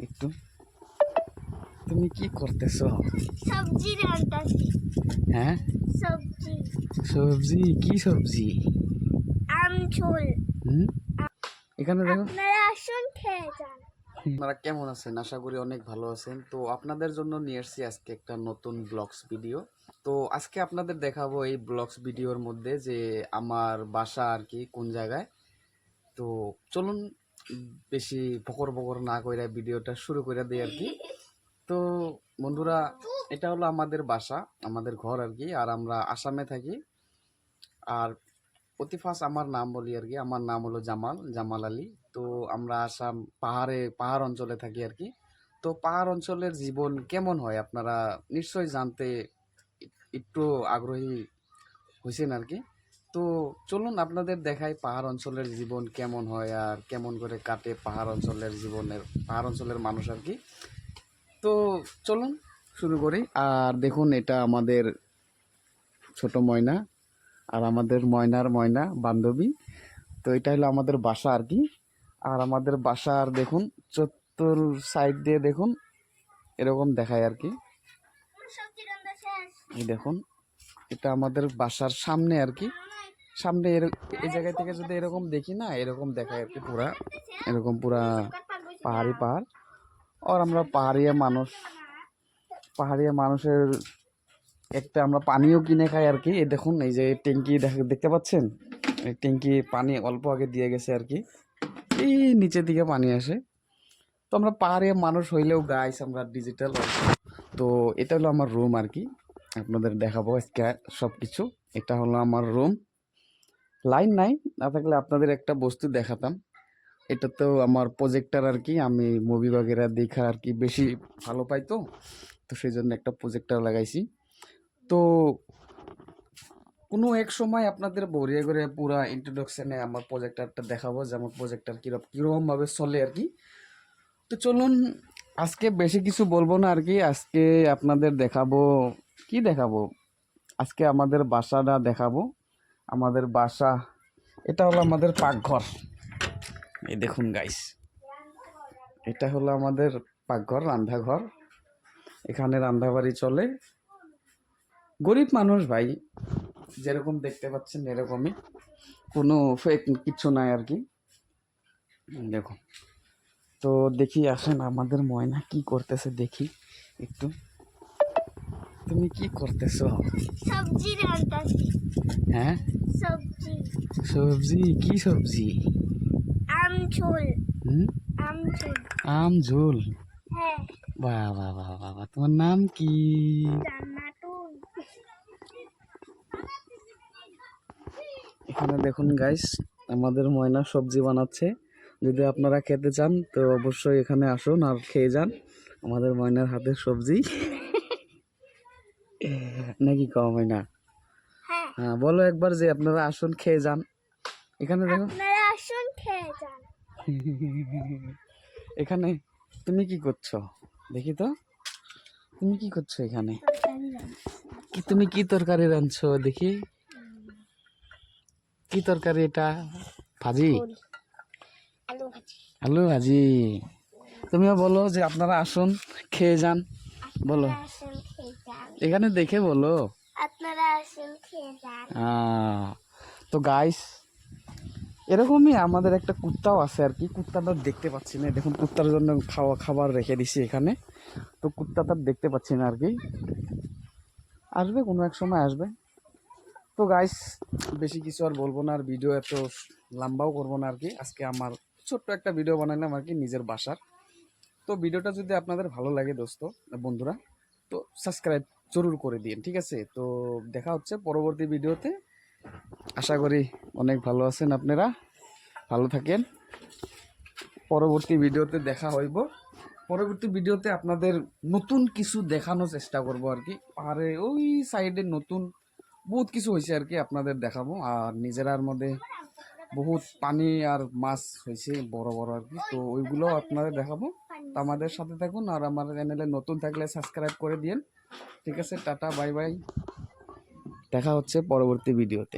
একটু। তুমি কি করতেছো? সবজি রান্তাছি। হ্যাঁ, সবজি। সবজি? কি সবজি? আম ঝোল। হুম, এখানে দেখো। আপনারা আসুন খেয়ে যান। আপনারা কেমন আছেন? আশা করি অনেক ভালো আছেন। তো আপনাদের জন্য নিয়ে এসেছি আজকে একটা নতুন ব্লগস ভিডিও। তো আজকে আপনাদের দেখাবো এই ব্লগস ভিডিওর মধ্যে যে আমার বাসা আর কি কোন জায়গায়। তো চলুন বেশি বকর বকর না কইরা ভিডিওটা শুরু করে দিই আর কি। তো বন্ধুরা, এটা হলো আমাদের বাসা, আমাদের ঘর আর কি। আর আমরা আসামে থাকি। আর অতি ফার্স্ট আমার নাম বলি আর কি। আমার নাম হলো জামাল, জামাল আলী। তো আমরা আসাম পাহাড় অঞ্চলে থাকি আর কি। তো পাহাড় অঞ্চলের জীবন কেমন হয় আপনারা নিশ্চয়ই জানতে একটু আগ্রহী হয়েছেন আর কি। তো চলুন আপনাদের দেখাই পাহাড় অঞ্চলের জীবন কেমন হয় আর কেমন করে কাটে পাহাড় অঞ্চলের মানুষ আর কি। তো চলুন শুরু করি। আর দেখুন, এটা আমাদের ছোট ময়না, আর আমাদের ময়না বান্ধবী। তো এটা হলো আমাদের বাসা আর কি। আর আমাদের বাসার দেখুন চত্বর সাইড দিয়ে দেখুন এরকম দেখায় আর কি। সবজি রান্না শেষ। এই দেখুন, এটা আমাদের বাসার সামনে আর কি। সামনে এই জায়গা থেকে যদি এরকম দেখি না, এরকম দেখায় আর কি। পুরা পাহাড়। আর আমরা পাহাড়িয়া মানুষের একটা আমরা পানিও কিনে খাই আর কি। এই দেখুন, এই যে ট্যাঙ্কি দেখতে পাচ্ছেন, এই ট্যাঙ্কি পানি অল্প আগে দিয়ে গেছে আর কি। এই নিচের দিকে পানি আসে। তো আমরা পাহাড়িয়া মানুষ হইলেও গাইস আমরা ডিজিটাল। তো এটা হলো আমার রুম আর কি। আপনাদের দেখাবো আজকে সব কিছু। এটা হলো আমার রুম। লাইন নাই, না থাকলে আপনাদের একটা বস্তু দেখাতাম। এটা তো আমার প্রজেক্টর আর কি। আমি মুভি বাগেরা দেখা আর কি বেশি ভালো পাই। তো তো সেই জন্য একটা প্রজেক্টর লাগাইছি। তো কোনো এক সময় আপনাদের বরিয়া করে পুরা ইন্ট্রোডাকশনে আমার প্রজেক্টরটা দেখাবো যে আমার প্রজেক্টর কীরকমভাবে চলে আর কি। তো চলুন, আজকে বেশি কিছু বলবো না আর কি। আজকে আপনাদের দেখাবো আজকে আমাদের বাসাটা দেখাবো। আমাদের বাসা, এটা হলো আমাদের পাকঘর। এই দেখুন গাইস, এটা হলো আমাদের পাকঘর, রান্নাঘর। এখানে রান্নাবাড়ি চলে। গরিব মানুষ ভাই, যেরকম দেখতে পাচ্ছেন এরকমই, কোনো ফেক কিছু নাই আর কি। দেখুন, তো দেখি আসেন আমাদের ময়না কি করতেছে দেখি একটু। তুমি কি করতেছো? সবজি রান্তাছি। হ্যাঁ, সবজি। সবজি? কি সবজি? আম ঝোল। হুম, আম ঝোল। আম ঝোল? হ্যাঁ। বাহ বাহ বাহ বাহ বাহ, তোমার নাম কি? জান্নাতুল। এখানে দেখুন গাইস, আমাদের ময়না সবজি বানাচ্ছে। যদি আপনারা খেতে চান তো অবশ্যই এখানে আসুন আর খেয়ে যান আমাদের ময়নার হাতের সবজি। নাকি কম হয় না? হ্যাঁ। হ্যাঁ, বলো একবার যে আপনারা আসুন খেয়ে যান। এখানে দেখো। আপনারা আসুন খেয়ে যান। এখানে তুমি কি করছো দেখি তো? তুমি কি করছো এখানে? তুমি কি তরকারি রাঁধছো দেখি? কি তরকারি এটা? ভাজি? ফুল। আলু ভাজি। আলু ভাজি? তুমিও বলো যে আপনারা আসুন খেয়ে যান। বলো, আপনারা আসুন খেয়ে যান। এখানে দেখে বলো। আপনারা আসুন খেয়ে যান। তো গাইস, এরকমই আমাদের একটা কুত্তাও আছে আর কি। কুত্তাটা দেখতে পাচ্ছি না, দেখুন কুত্তার জন্য খাবার রেখে দিছি এখানে। তো কুত্তাটা দেখতে পাচ্ছি না আর কি। আসবে, কোনো এক সময় আসবে। তো গাইস, বেশি কিছু আর বলবো না, আর ভিডিও এত লম্বাও করবো না আর কি। আজকে আমার ছোট্ট একটা ভিডিও বানাইলাম আর কি নিজের বাসার। তো ভিডিওটা যদি আপনাদের ভালো লাগে বন্ধুরা, তো সাবস্ক্রাইব জরুর করে দিন, ঠিক আছে? তো দেখা হচ্ছে পরবর্তী ভিডিওতে। আশা করি অনেক ভালো আছেন আপনারা, ভালো থাকেন। পরবর্তী ভিডিওতে দেখা হইব। পরবর্তী ভিডিওতে আপনাদের নতুন কিছু দেখানোর চেষ্টা করব আর কি। পাহাড়ে ওই সাইডে নতুন বহুত কিছু হয়েছে আর কি, আপনাদের দেখাবো। আর নিজেরার মধ্যে বহুত পানি আর মাছ হয়েছে বড় বড় আর কি। তো ওইগুলো আপনাদের দেখাবো। তো আমাদের সাথে থাকুন, আর আমার চ্যানেলে নতুন থাকলে সাবস্ক্রাইব করে দিন, ঠিক আছে? টাটা, বাই বাই, দেখা হচ্ছে পরবর্তী ভিডিওতে।